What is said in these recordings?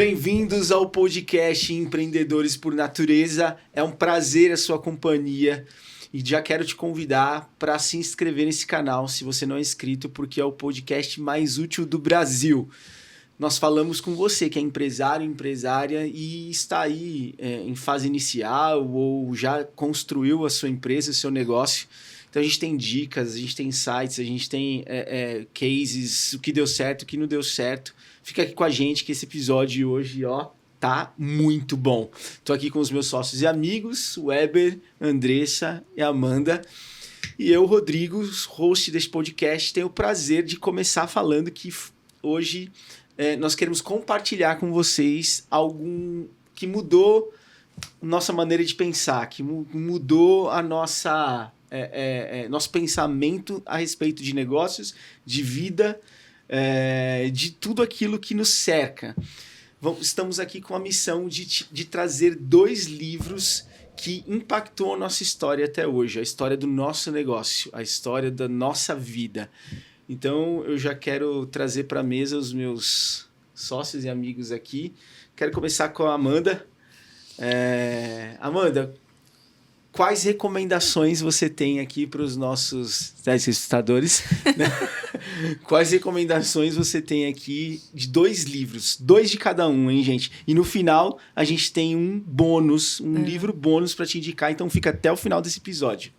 Bem-vindos ao podcast Empreendedores por Natureza. É um prazer a sua companhia e já quero te convidar para se inscrever nesse canal, se você não é inscrito, porque é o podcast mais útil do Brasil. Nós falamos com você que é empresário, empresária e está aí em fase inicial ou já construiu a sua empresa, o seu negócio. Então a gente tem dicas, a gente tem insights, a gente tem cases, o que deu certo, o que não deu certo. Fica aqui com a gente que esse episódio de hoje, tá muito bom. Tô aqui com os meus sócios e amigos, o Weber, Andressa e Amanda. E eu, Rodrigo, host desse podcast, tenho o prazer de começar falando que hoje nós queremos compartilhar com vocês algo que mudou nossa maneira de pensar, que mudou a nossa... nosso pensamento a respeito de negócios, de vida, de tudo aquilo que nos cerca. Estamos aqui com a missão de trazer 2 livros que impactou a nossa história até hoje, a história do nosso negócio, a história da nossa vida. Então, eu já quero trazer para a mesa os meus sócios e amigos aqui. Quero começar com a Amanda. Amanda, quais recomendações você tem aqui para os nossos telespectadores? Quais recomendações você tem aqui de 2 livros? 2 de cada um, hein, gente? E no final, a gente tem um bônus, livro bônus para te indicar. Então, fica até o final desse episódio.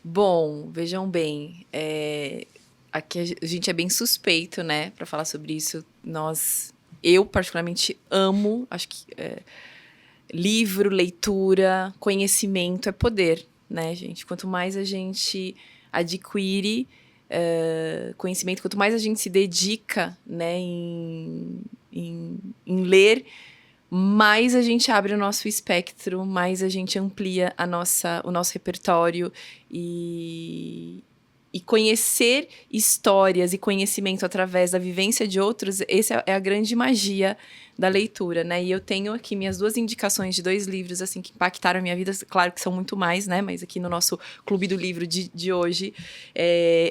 Bom, vejam bem, aqui a gente é bem suspeito, né, para falar sobre isso. Eu particularmente amo, acho que livro, leitura, conhecimento é poder, né, gente? Quanto mais a gente adquire conhecimento, quanto mais a gente se dedica, né, em ler, mais a gente abre o nosso espectro, mais a gente amplia o nosso repertório e conhecer histórias e conhecimento através da vivência de outros, essa é a grande magia da leitura, né? E eu tenho aqui minhas 2 indicações de 2 livros, assim, que impactaram a minha vida. Claro que são muito mais, né? Mas aqui no nosso Clube do Livro de hoje,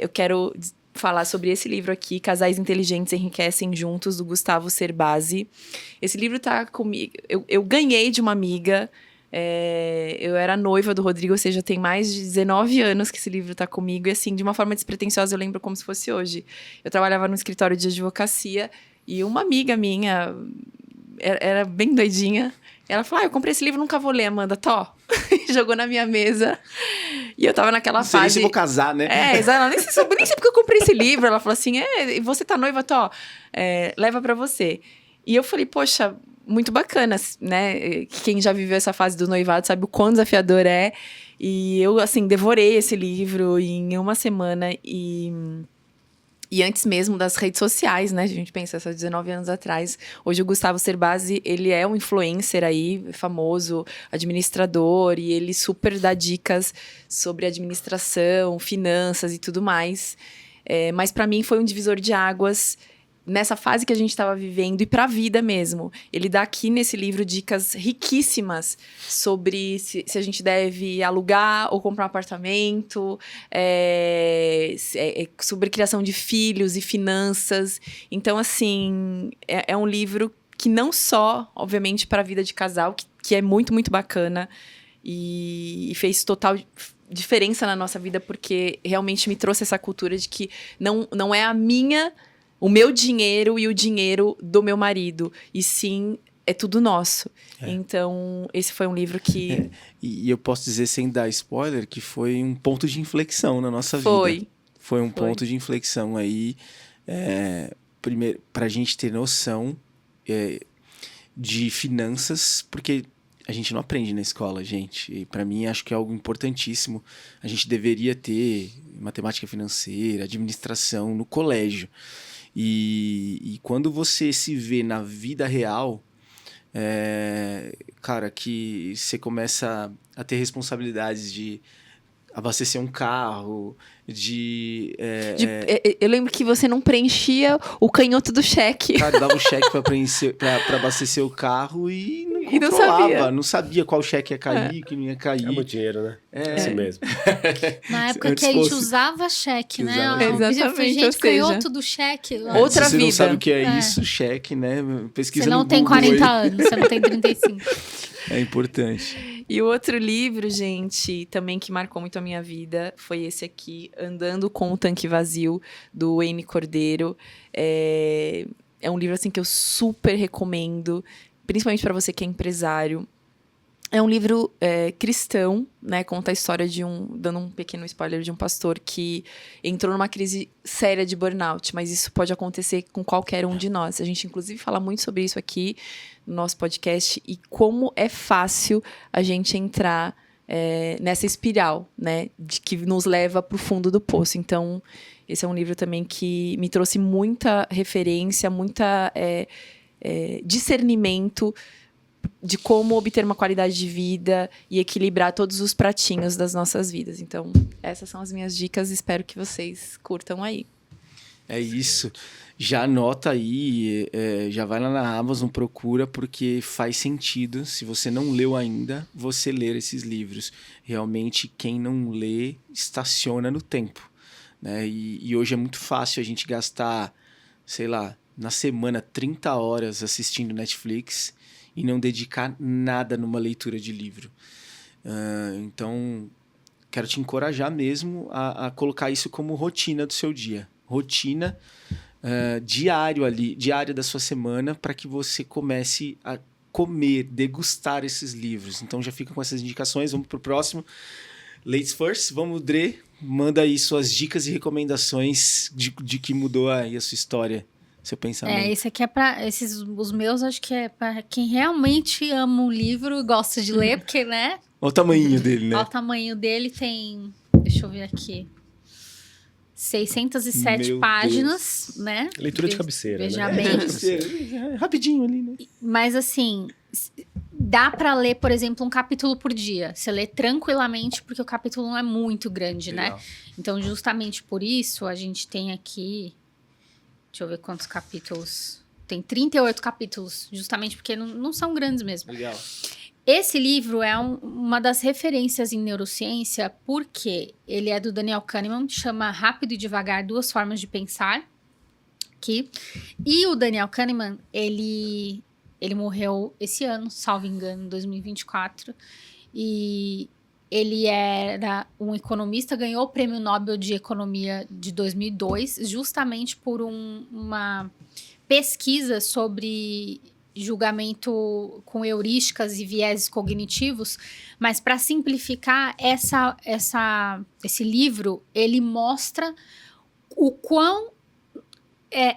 eu quero falar sobre esse livro aqui, Casais Inteligentes Enriquecem Juntos, do Gustavo Cerbasi. Esse livro tá comigo... Eu ganhei de uma amiga... eu era noiva do Rodrigo, ou seja, tem mais de 19 anos que esse livro tá comigo. E assim, de uma forma despretensiosa, eu lembro como se fosse hoje. Eu trabalhava no escritório de advocacia e uma amiga minha era bem doidinha. Ela falou, eu comprei esse livro, nunca vou ler, Amanda, tó. Jogou na minha mesa. E eu tava naquela fase... Não sei se vou casar, né? Exato. Nem sei porque eu comprei esse livro. Ela falou assim, você tá noiva, tó. Leva pra você. E eu falei, poxa... muito bacana, né? Quem já viveu essa fase do noivado sabe o quão desafiador é. E eu, assim, devorei esse livro em uma semana e antes mesmo das redes sociais, né? A gente pensa, esses 19 anos atrás. Hoje o Gustavo Cerbasi, ele é um influencer aí, famoso, administrador, e ele super dá dicas sobre administração, finanças e tudo mais. Mas para mim foi um divisor de águas nessa fase que a gente estava vivendo e para a vida mesmo. Ele dá aqui nesse livro dicas riquíssimas sobre se a gente deve alugar ou comprar um apartamento, sobre criação de filhos e finanças. Então, assim, é um livro que não só, obviamente, para a vida de casal, que é muito, muito bacana e fez total diferença na nossa vida, porque realmente me trouxe essa cultura de que não é o meu dinheiro e o dinheiro do meu marido, e sim, é tudo nosso. Então, esse foi um livro que... E eu posso dizer, sem dar spoiler, que foi um ponto de inflexão na nossa vida. Foi um ponto de inflexão aí, primeiro, pra gente ter noção de finanças, porque a gente não aprende na escola, gente. E para mim, acho que é algo importantíssimo. A gente deveria ter matemática financeira, administração no colégio. E quando você se vê na vida real, cara, que você começa a ter responsabilidades de abastecer um carro, Eu lembro que você não preenchia o canhoto do cheque. Cara, dava o cheque pra abastecer o carro e não E não controlava. sabia. Não sabia qual cheque ia cair, que não ia cair. É muito dinheiro, né? É assim mesmo. Na época Antes que a gente fosse- usava cheque, né? usava Eu cheque. falei, Exatamente, ou gente, seja, canhoto do cheque. outra Se você não vida. sabe o que é É. isso, cheque, né? Pesquisa Você não no tem Google 40 aí. anos, você não tem 35. É importante. E o outro livro, gente, também que marcou muito a minha vida, foi esse aqui, Andando com o Tanque Vazio, do Wayne Cordeiro. É um livro assim que eu super recomendo, principalmente para você que é empresário. É um livro cristão, né? Conta a história dando um pequeno spoiler, de um pastor que entrou numa crise séria de burnout, mas isso pode acontecer com qualquer um de nós. A gente, inclusive, fala muito sobre isso aqui no nosso podcast e como é fácil a gente entrar nessa espiral, né? Que nos leva para o fundo do poço. Então, esse é um livro também que me trouxe muita referência, muita discernimento de como obter uma qualidade de vida e equilibrar todos os pratinhos das nossas vidas. Então, essas são as minhas dicas. Espero que vocês curtam aí. É isso. Já anota aí, já vai lá na Amazon, procura, porque faz sentido. Se você não leu ainda, você ler esses livros. Realmente, quem não lê, estaciona no tempo, né? E hoje é muito fácil a gente gastar, sei lá, na semana 30 horas assistindo Netflix e não dedicar nada numa leitura de livro. Então, quero te encorajar mesmo a colocar isso como rotina do seu dia. Rotina diária da sua semana, para que você comece a comer, degustar esses livros. Então já fica com essas indicações. Vamos pro próximo. Ladies first. Vamos, Dre. Manda aí suas dicas e recomendações de que mudou aí a sua história, seu pensamento. Esse aqui é pra... Os meus, acho que é pra quem realmente ama um livro e gosta de ler, porque, né? Olha o tamanho dele, né? Olha o tamanho dele, tem... Deixa eu ver aqui. 607 Meu páginas, né? Leitura de cabeceira, Veja né? bem. Rapidinho ali, né? Mas, assim, dá pra ler, por exemplo, um capítulo por dia. Você lê tranquilamente, porque o capítulo não é muito grande, Legal. né? Então, justamente por isso, a gente tem aqui... Deixa eu ver quantos capítulos... Tem 38 capítulos, justamente porque não são grandes mesmo. Legal. Esse livro é uma das referências em neurociência, porque ele é do Daniel Kahneman, chama Rápido e Devagar, Duas Formas de Pensar. E o Daniel Kahneman, ele morreu esse ano, salvo engano, em 2024. E ele era um economista, ganhou o Prêmio Nobel de Economia de 2002, justamente por uma pesquisa sobre julgamento com heurísticas e vieses cognitivos, mas para simplificar, esse livro, ele mostra o quão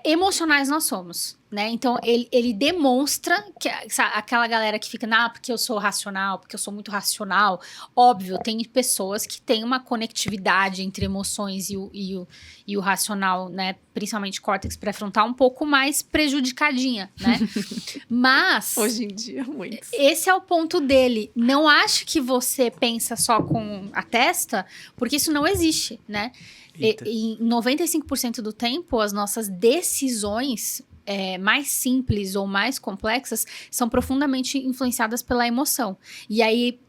emocionais nós somos, né? Então, ele demonstra que aquela galera que fica, porque eu sou racional, porque eu sou muito racional. Óbvio, tem pessoas que têm uma conectividade entre emoções e o racional, né? Principalmente córtex pré-frontal, um pouco mais prejudicadinha, né? Mas... Hoje em dia, muito. Esse é o ponto dele. Não acho que você pensa só com a testa, porque isso não existe, né? Em 95% do tempo, as nossas decisões mais simples ou mais complexas são profundamente influenciadas pela emoção. E aí,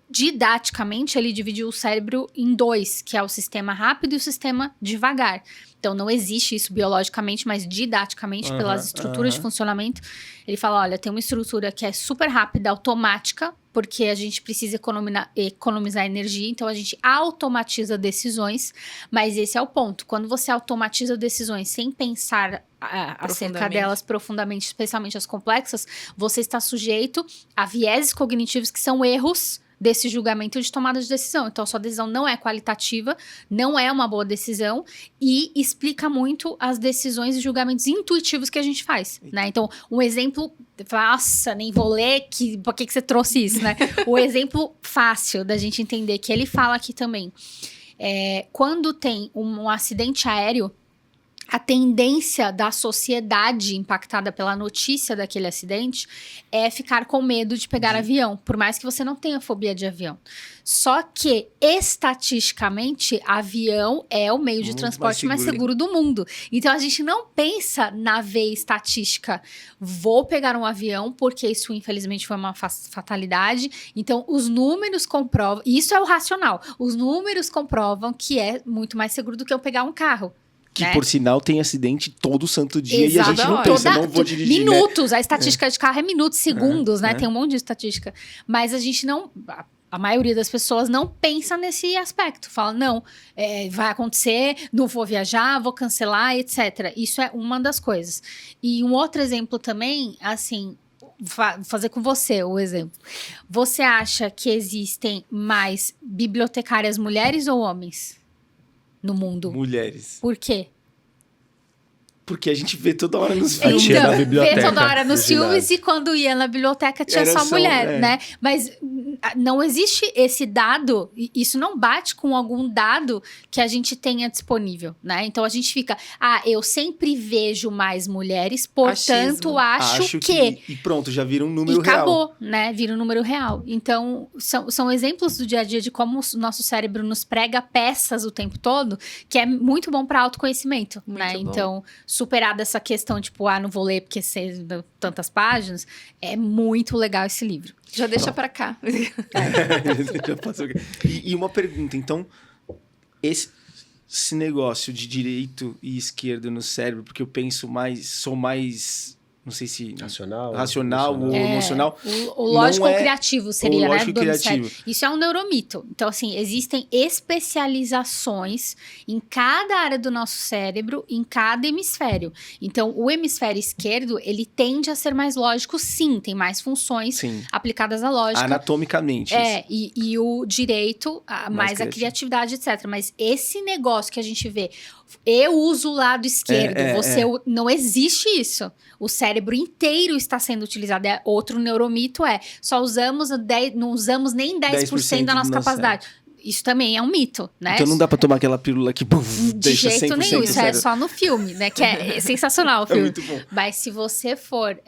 didaticamente, ele dividiu o cérebro em dois, que é o sistema rápido e o sistema devagar. Então, não existe isso biologicamente, mas didaticamente, pelas estruturas de funcionamento. Ele fala, olha, tem uma estrutura que é super rápida, automática, porque a gente precisa economizar energia, então a gente automatiza decisões, mas esse é o ponto. Quando você automatiza decisões sem pensar acerca delas profundamente, especialmente as complexas, você está sujeito a vieses cognitivos que são erros desse julgamento de tomada de decisão. Então, a sua decisão não é qualitativa, não é uma boa decisão e explica muito as decisões e julgamentos intuitivos que a gente faz, né? Então, um exemplo, nossa, nem vou ler, por que você trouxe isso, né? O exemplo fácil da gente entender, que ele fala aqui também, quando tem um acidente aéreo, a tendência da sociedade impactada pela notícia daquele acidente é ficar com medo de pegar avião, por mais que você não tenha fobia de avião. Só que, estatisticamente, avião é o meio de Muito transporte mais mais seguro, seguro do mundo. Então, a gente não pensa na veia estatística. Vou pegar um avião, porque isso, infelizmente, foi uma fatalidade. Então, os números comprovam... Isso é o racional. Os números comprovam que é muito mais seguro do que eu pegar um carro. Que, né? por sinal, tem acidente todo santo dia Exato. e a gente não pensa, não vou dirigir, minutos, a estatística de carro é minutos, segundos, né? É. Tem um monte de estatística. Mas a gente não... A maioria das pessoas não pensa nesse aspecto. Fala, não, vai acontecer, não vou viajar, vou cancelar, etc. Isso é uma das coisas. E um outro exemplo também, assim... Vou fazer com você o exemplo. Você acha que existem mais bibliotecárias mulheres ou homens no mundo? Mulheres. Por quê? Porque a gente vê toda hora nos A filmes. tia Então, na biblioteca, vê toda hora nos no filmes ginásio. e quando ia na biblioteca tinha Era só só, mulher, né? Mas não existe esse dado, isso não bate com algum dado que a gente tenha disponível, né? Então a gente fica, eu sempre vejo mais mulheres, portanto Achismo. acho que... E pronto, já vira um E número real. acabou, né? Vira um número real. Então, são exemplos do dia a dia de como o nosso cérebro nos prega peças o tempo todo, que é muito bom para autoconhecimento, Muito né? bom. Então, superar dessa questão, tipo, não vou ler porque sei tantas páginas, é muito legal esse livro. Já deixa pra cá. Já passou. E uma pergunta, então, esse negócio de direito e esquerda no cérebro, porque eu penso mais, sou mais, não sei se racional ou emocional. O lógico Não ou é- criativo seria, o né? lógico do criativo. hemisfério. Isso é um neuromito. Então, assim, existem especializações em cada área do nosso cérebro, em cada hemisfério. Então, o hemisfério esquerdo, ele tende a ser mais lógico, sim. Tem mais funções Sim, aplicadas à lógica. anatomicamente. E o direito, mais a criativo. criatividade, etc. Mas esse negócio que a gente vê, eu uso o lado esquerdo, não existe isso. O cérebro inteiro está sendo utilizado. É outro neuromito só usamos não usamos nem 10% da nossa do nosso capacidade. Isso também é um mito, né? Então não dá pra tomar aquela pílula que De deixa jeito 100% nenhum, isso é cérebro. só no filme, né? Que é sensacional o É filme. muito bom. Mas se você for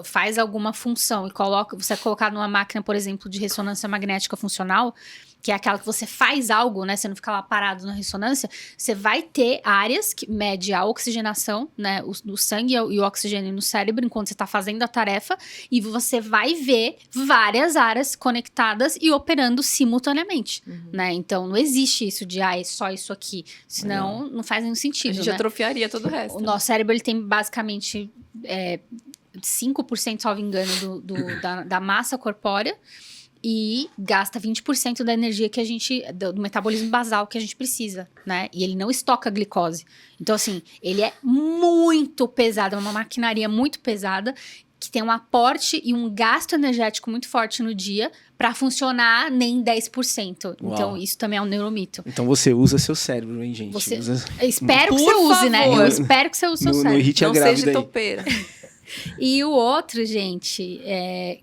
faz alguma função e você é colocado numa máquina, por exemplo, de ressonância magnética funcional, que é aquela que você faz algo, né? Você não fica lá parado na ressonância, você vai ter áreas que mede a oxigenação, né? Do sangue e o oxigênio no cérebro enquanto você está fazendo a tarefa, e você vai ver várias áreas conectadas e operando simultaneamente, né? Então não existe isso de é só isso aqui, senão não faz nenhum A sentido, gente né? atrofiaria todo o resto. O nosso cérebro, ele tem basicamente 5%, salvo engano, da massa corpórea e gasta 20% da energia que a gente, do metabolismo basal que a gente precisa, né? E ele não estoca glicose. Então, assim, ele é muito pesado, é uma maquinaria muito pesada, que tem um aporte e um gasto energético muito forte no dia para funcionar nem 10%. Uau. Então, isso também é um neuromito. Então você usa seu cérebro, hein, gente? Você- Usa... Eu espero que Por você use, né? favor. Eu espero que você use seu No cérebro. Hit a Não Grávida seja aí. topeira. E o outro, gente, é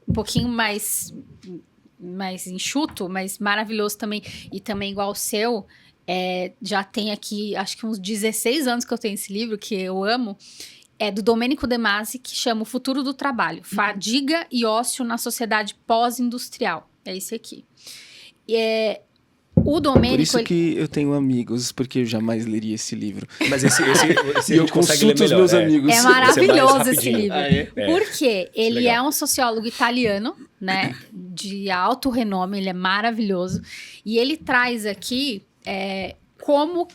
um pouquinho mais enxuto, mas maravilhoso também, e também igual o seu, já tem aqui, acho que uns 16 anos que eu tenho esse livro, que eu amo, é do Domenico De Masi, que chama O Futuro do Trabalho, Fadiga e Ócio na Sociedade Pós-Industrial. É esse aqui. O Domênico... Por isso que eu tenho amigos, porque eu jamais leria esse livro. Mas esse E a eu gente consegue consulto ler os melhor. meus amigos. É maravilhoso esse rapidinho. livro. Ah, é? Porque ele legal. é um sociólogo italiano, né? De alto renome, ele é maravilhoso. E ele traz aqui como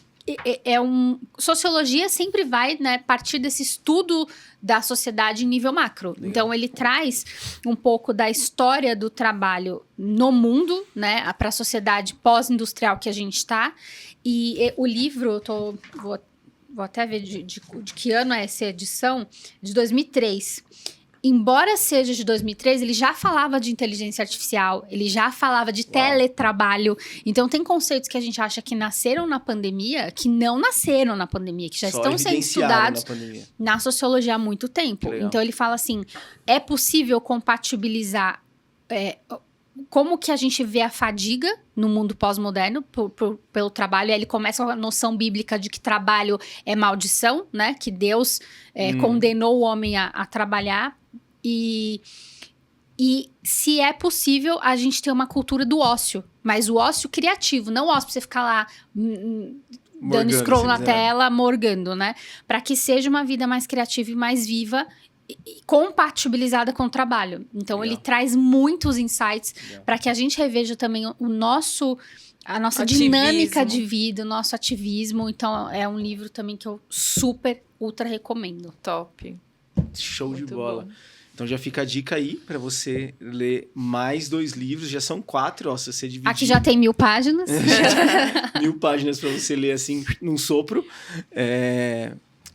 sociologia sempre vai, né, partir desse estudo da sociedade em nível macro. Legal. Então ele traz um pouco da história do trabalho no mundo, né, para a sociedade pós-industrial que a gente está. E o livro, vou até ver de que ano é essa edição, de 2003. Embora seja de 2003, ele já falava de inteligência artificial, ele já falava de teletrabalho. Então, tem conceitos que a gente acha que nasceram na pandemia, que não nasceram na pandemia, que já Só estão sendo evidenciaram estudados na pandemia. na sociologia há muito tempo. Que legal. Então, ele fala assim, é possível compatibilizar como que a gente vê a fadiga no mundo pós-moderno pelo trabalho. E aí ele começa com a noção bíblica de que trabalho é maldição, né? Que Deus condenou o homem a trabalhar. E se é possível a gente ter uma cultura do ócio, mas o ócio criativo, não o ócio pra você ficar lá dando scroll na tela, morgando, né? Para que seja uma vida mais criativa e mais viva, e compatibilizada com o trabalho. Então ele traz muitos insights para que a gente reveja também a nossa dinâmica de vida, o nosso ativismo. Então é um livro também que eu super, ultra recomendo. Top. Show Muito de bola. bom. Então já fica a dica aí para você ler mais 2 livros. Já são 4, ó, se você dividir. Aqui já tem 1000 páginas. 1000 páginas para você ler assim, num sopro.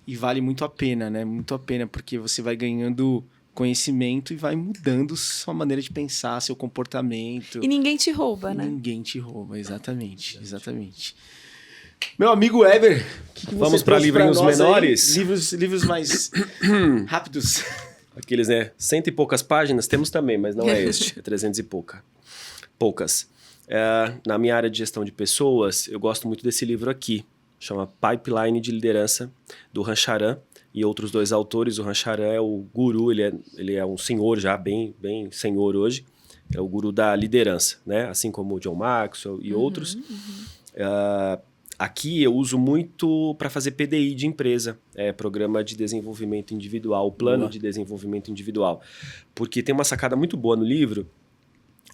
E vale muito a pena, né? Muito a pena, porque você vai ganhando conhecimento e vai mudando sua maneira de pensar, seu comportamento. E ninguém te rouba, né? Ninguém te rouba, exatamente. Meu amigo Ever, o que você Vamos para trouxe livrinhos nós aí? menores? Livros mais rápidos. Aqueles, né? 100 e poucas páginas, temos também, mas não é este. É 300 e poucas. Na minha área de gestão de pessoas, eu gosto muito desse livro aqui. Chama Pipeline de Liderança, do Rancharan e outros 2 autores. O Rancharan é o guru, ele é um senhor já, bem senhor hoje. É o guru da liderança, né? Assim como o John Maxwell e outros. Aqui eu uso muito para fazer PDI de empresa, Programa de Desenvolvimento Individual, Plano de Desenvolvimento Individual. Porque tem uma sacada muito boa no livro,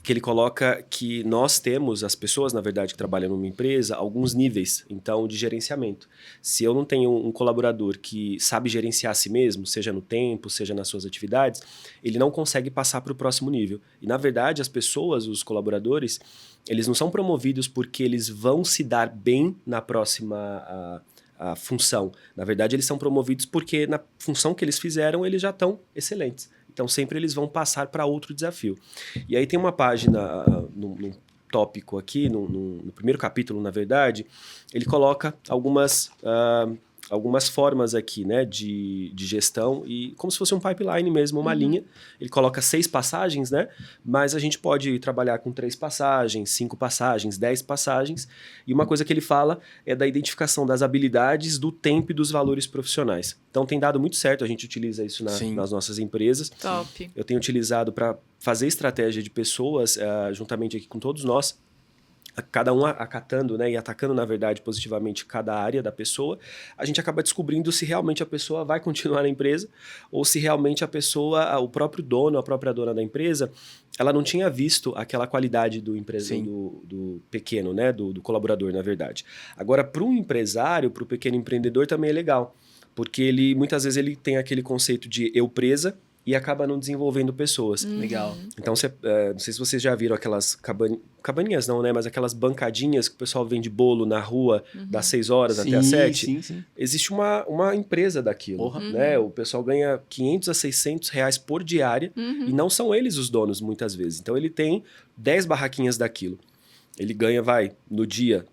que ele coloca que nós temos, as pessoas, na verdade, que trabalham numa empresa, alguns níveis, então, de gerenciamento. Se eu não tenho um colaborador que sabe gerenciar a si mesmo, seja no tempo, seja nas suas atividades, ele não consegue passar para o próximo nível. E, na verdade, as pessoas, os colaboradores, eles não são promovidos porque eles vão se dar bem na próxima a função. Na verdade, eles são promovidos porque na função que eles fizeram, eles já estão excelentes. Então, sempre eles vão passar para outro desafio. E aí tem uma página, num tópico aqui, no primeiro capítulo, na verdade, ele coloca algumas formas aqui, né, de gestão, e como se fosse um pipeline mesmo, uma linha. Ele coloca 6 passagens, né, mas a gente pode trabalhar com 3 passagens, 5 passagens, 10 passagens. E uma coisa que ele fala é da identificação das habilidades, do tempo e dos valores profissionais. Então tem dado muito certo, a gente utiliza isso nas nossas empresas. Top. Eu tenho utilizado para fazer estratégia de pessoas, juntamente aqui com todos nós, cada um acatando, né, e atacando, na verdade, positivamente cada área da pessoa, a gente acaba descobrindo se realmente a pessoa vai continuar na empresa ou se realmente a pessoa, o próprio dono, a própria dona da empresa, ela não tinha visto aquela qualidade do do pequeno, né, do colaborador, na verdade. Agora, para um empresário, para o pequeno empreendedor também é legal, porque muitas vezes ele tem aquele conceito de eu presa, e acaba não desenvolvendo pessoas. Legal. Então, não sei se vocês já viram aquelas cabaninhas não, né? Mas aquelas bancadinhas que o pessoal vende bolo na rua das 6 horas até as 7. Sim. Existe uma empresa daquilo, né? O pessoal ganha 500 a 600 reais por diária e não são eles os donos muitas vezes. Então, ele tem 10 barraquinhas daquilo. Ele ganha, no dia...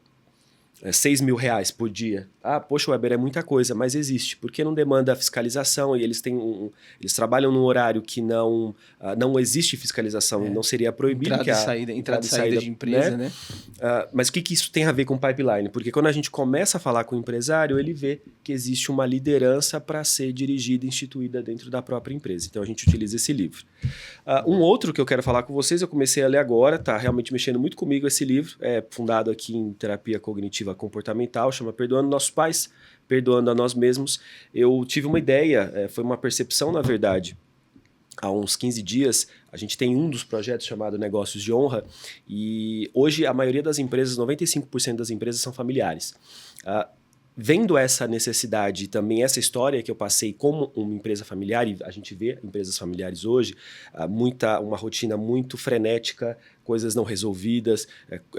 6 mil reais por dia. Poxa, Weber, é muita coisa, mas existe. Porque não demanda fiscalização e eles eles trabalham num horário que não existe fiscalização, não seria proibido. Entrada e saída de empresa, né? Mas o que isso tem a ver com pipeline? Porque quando a gente começa a falar com o empresário, ele vê que existe uma liderança para ser dirigida, instituída dentro da própria empresa. Então a gente utiliza esse livro. Um outro que eu quero falar com vocês, eu comecei a ler agora, tá realmente mexendo muito comigo esse livro, é fundado aqui em terapia cognitiva comportamental, chama Perdoando Nossos Pais, Perdoando a Nós Mesmos. Eu tive uma ideia, foi uma percepção, na verdade. Há uns 15 dias, a gente tem um dos projetos chamado Negócios de Honra, e hoje a maioria das empresas, 95% das empresas são familiares. Vendo essa necessidade e também essa história que eu passei como uma empresa familiar, e a gente vê empresas familiares hoje, uma rotina muito frenética, coisas não resolvidas,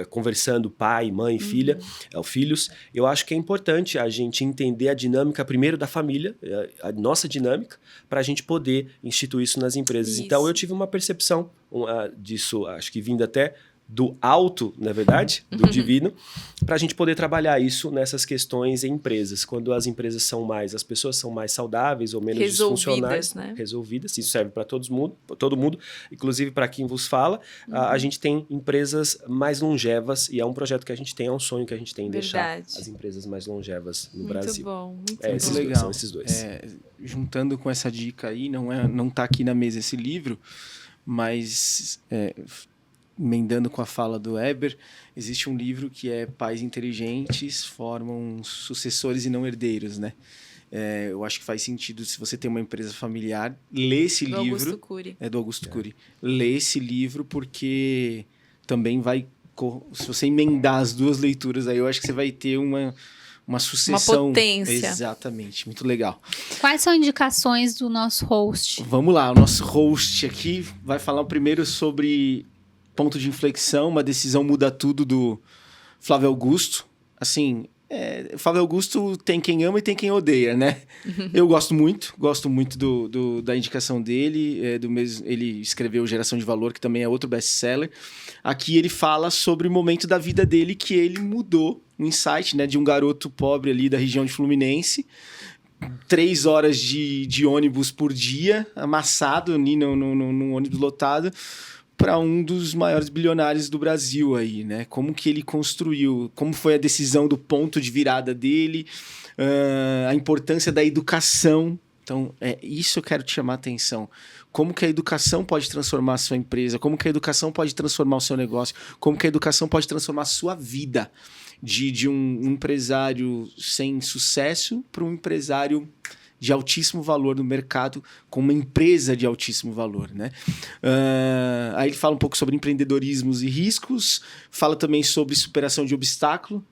conversando pai, mãe, filhos, eu acho que é importante a gente entender a dinâmica primeiro da família, a nossa dinâmica, para a gente poder instituir isso nas empresas. Isso. Então eu tive uma percepção disso, acho que vindo até do alto, na verdade, do divino, para a gente poder trabalhar isso nessas questões em empresas. Quando as empresas as pessoas são mais saudáveis ou menos disfuncionais, né? resolvidas, isso serve para todo mundo, inclusive para quem vos fala, a gente tem empresas mais longevas e é um projeto que a gente tem, é um sonho que a gente tem em deixar as empresas mais longevas no Brasil. Muito bom. Esses legal. dois, são esses dois. Juntando com essa dica aí, não tá aqui na mesa esse livro, mas emendando com a fala do Weber, existe um livro que é Pais Inteligentes Formam Sucessores e Não Herdeiros, né? Eu acho que faz sentido, se você tem uma empresa familiar, lê esse livro. Augusto Cury. É do Augusto Cury. Lê esse livro porque também vai... Se você emendar as duas leituras aí, eu acho que você vai ter uma sucessão. Uma potência. Exatamente, muito legal. Quais são indicações do nosso host? Vamos lá, o nosso host aqui vai falar primeiro sobre Ponto de Inflexão, uma decisão muda tudo do Flávio Augusto. Assim, Flávio Augusto tem quem ama e tem quem odeia, né? Eu gosto muito da indicação dele, ele escreveu Geração de Valor, que também é outro best-seller. Aqui ele fala sobre o momento da vida dele que ele mudou, um insight, né, de um garoto pobre ali da região de Fluminense, 3 horas de ônibus por dia, amassado ali num ônibus lotado, para um dos maiores bilionários do Brasil aí, né? Como que ele construiu, como foi a decisão do ponto de virada dele, a importância da educação. Então, isso eu quero te chamar a atenção. Como que a educação pode transformar a sua empresa, como que a educação pode transformar o seu negócio, como que a educação pode transformar a sua vida de um empresário sem sucesso para um empresário de altíssimo valor no mercado, com uma empresa de altíssimo valor, né? Aí ele fala um pouco sobre empreendedorismos e riscos, fala também sobre superação de obstáculo.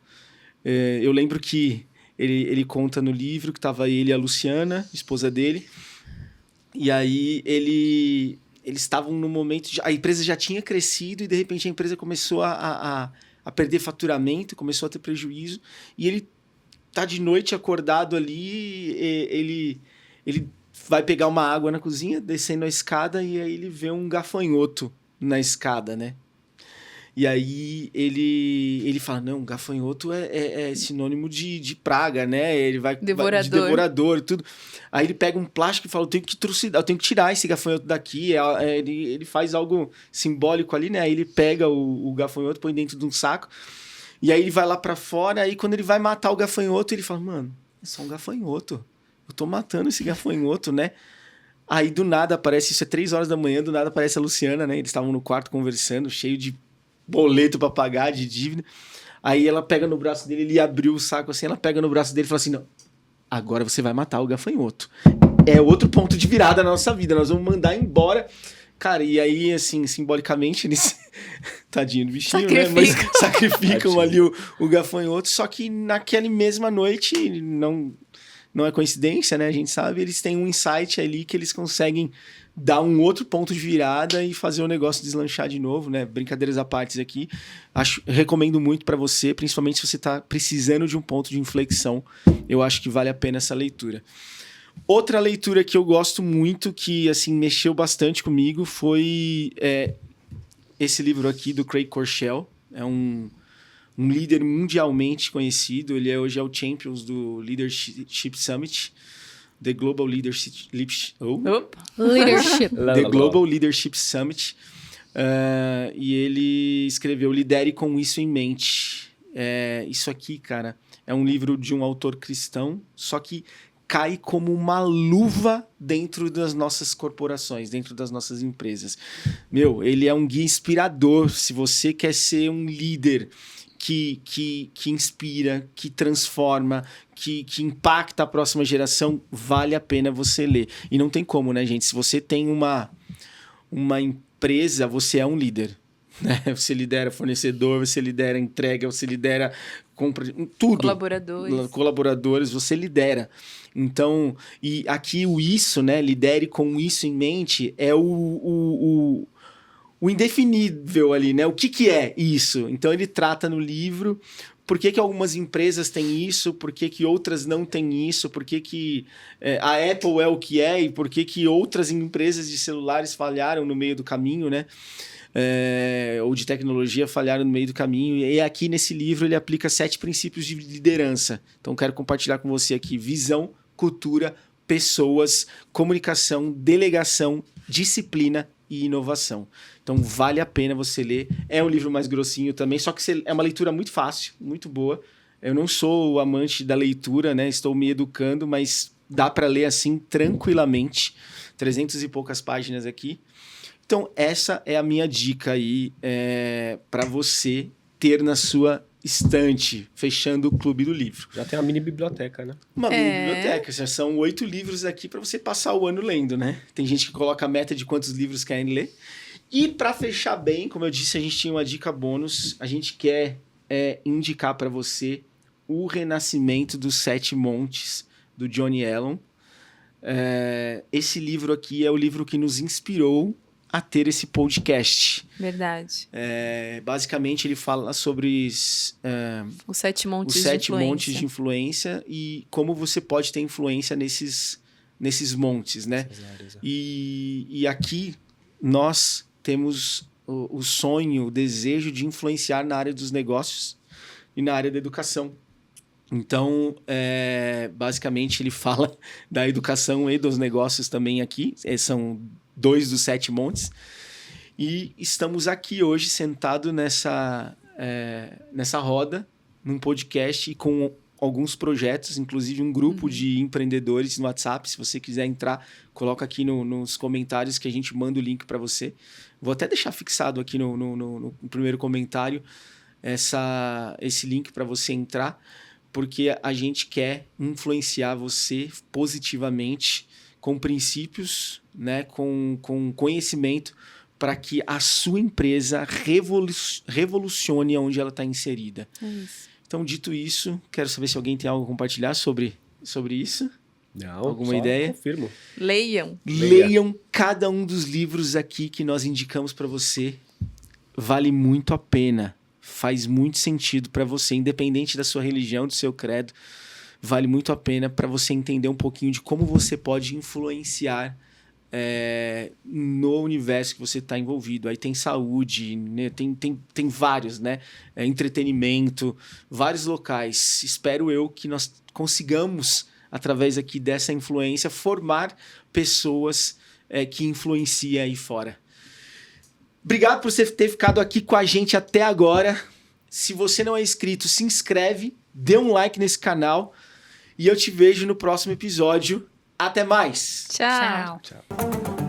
Eu lembro que ele conta no livro que estava ele e a Luciana, esposa dele, e aí eles estavam no momento... a empresa já tinha crescido e, de repente, a empresa começou a perder faturamento, começou a ter prejuízo, e ele tá de noite acordado ali, ele vai pegar uma água na cozinha, descendo a escada, e aí ele vê um gafanhoto na escada, né? E aí ele fala, não, gafanhoto é sinônimo de praga, né? Ele vai de devorador e tudo. Aí ele pega um plástico e fala, eu tenho que tirar esse gafanhoto daqui. Ele faz algo simbólico ali, né? Aí ele pega o gafanhoto, põe dentro de um saco, e aí ele vai lá pra fora, aí quando ele vai matar o gafanhoto, ele fala, mano, é só um gafanhoto. Eu tô matando esse gafanhoto, né? Aí do nada aparece, isso é 3 horas da manhã, do nada aparece a Luciana, né? Eles estavam no quarto conversando, cheio de boleto pra pagar, de dívida. Aí ela pega no braço dele, ele abriu o saco assim, ela pega no braço dele e fala assim, não, agora você vai matar o gafanhoto. É outro ponto de virada na nossa vida, nós vamos mandar embora. Cara, e aí, assim, simbolicamente, eles... Tadinho do bichinho, né? Mas sacrificam ali o gafanhoto, só que naquela mesma noite, não é coincidência, né? A gente sabe, eles têm um insight ali que eles conseguem dar um outro ponto de virada e fazer o negócio deslanchar de novo, né? Brincadeiras à parte aqui. Recomendo muito para você, principalmente se você está precisando de um ponto de inflexão. Eu acho que vale a pena essa leitura. Outra leitura que eu gosto muito, que assim mexeu bastante comigo, foi esse livro aqui do Craig Corshell. É um líder mundialmente conhecido. Ele hoje é o Champions do Leadership Summit. The Global Leadership The Global Leadership Summit. E ele escreveu Lidere com isso em mente. Isso aqui, cara, é um livro de um autor cristão, só que cai como uma luva dentro das nossas corporações, dentro das nossas empresas. Ele é um guia inspirador. Se você quer ser um líder que inspira, que transforma, que impacta a próxima geração, vale a pena você ler. E não tem como, né, gente? Se você tem uma empresa, você é um líder. Né? Você lidera fornecedor, você lidera entrega, você lidera compra, tudo. Colaboradores, você lidera. Então, e aqui o isso, né? Lidere com isso em mente, é o o indefinível ali, né? O que é isso? Então ele trata no livro por que algumas empresas têm isso, por que outras não têm isso, por que a Apple é o que é e por que outras empresas de celulares falharam no meio do caminho, né? Ou de tecnologia falharam no meio do caminho. E aqui nesse livro ele aplica 7 princípios de liderança. Então quero compartilhar com você aqui: visão, cultura, pessoas, comunicação, delegação, disciplina e inovação. Então vale a pena você ler. É um livro mais grossinho também, só que é uma leitura muito fácil, muito boa. Eu não sou o amante da leitura, né? Estou me educando, mas dá para ler assim tranquilamente. 300 e poucas páginas aqui. Então essa é a minha dica aí para você ter na sua estante, fechando o Clube do Livro. Já tem uma mini biblioteca, né? Uma mini biblioteca. Já são 8 livros aqui para você passar o ano lendo, né? Tem gente que coloca a meta de quantos livros querem ler. E para fechar bem, como eu disse, a gente tinha uma dica bônus. A gente quer indicar para você O Renascimento dos 7 Montes, do Johnny Allen. Esse livro aqui é o livro que nos inspirou a ter esse podcast. Verdade. Basicamente, ele fala sobre os 7 montes os de 7 influência. montes de influência e como você pode ter influência nesses montes, né? E aqui nós temos o sonho, o desejo de influenciar na área dos negócios e na área da educação. Então, basicamente, ele fala da educação e dos negócios também aqui. São 2 dos 7 montes. E estamos aqui hoje sentado nessa roda, num podcast e com alguns projetos, inclusive um grupo de empreendedores no WhatsApp. Se você quiser entrar, coloca aqui nos comentários que a gente manda o link para você. Vou até deixar fixado aqui no primeiro comentário esse link para você entrar, porque a gente quer influenciar você positivamente com princípios, né, com conhecimento, para que a sua empresa revolucione onde ela está inserida. Isso. Então, dito isso, quero saber se alguém tem algo a compartilhar sobre isso. Não, alguma só ideia? Confirmo. Leiam cada um dos livros aqui que nós indicamos para você. Vale muito a pena. Faz muito sentido para você, independente da sua religião, do seu credo. Vale muito a pena para você entender um pouquinho de como você pode influenciar no universo que você está envolvido. Aí tem saúde, né? tem vários, né? Entretenimento, vários locais. Espero eu que nós consigamos, através aqui dessa influência, formar pessoas que influenciam aí fora. Obrigado por você ter ficado aqui com a gente até agora. Se você não é inscrito, se inscreve, dê um like nesse canal e eu te vejo no próximo episódio. Até mais! Tchau. Tchau.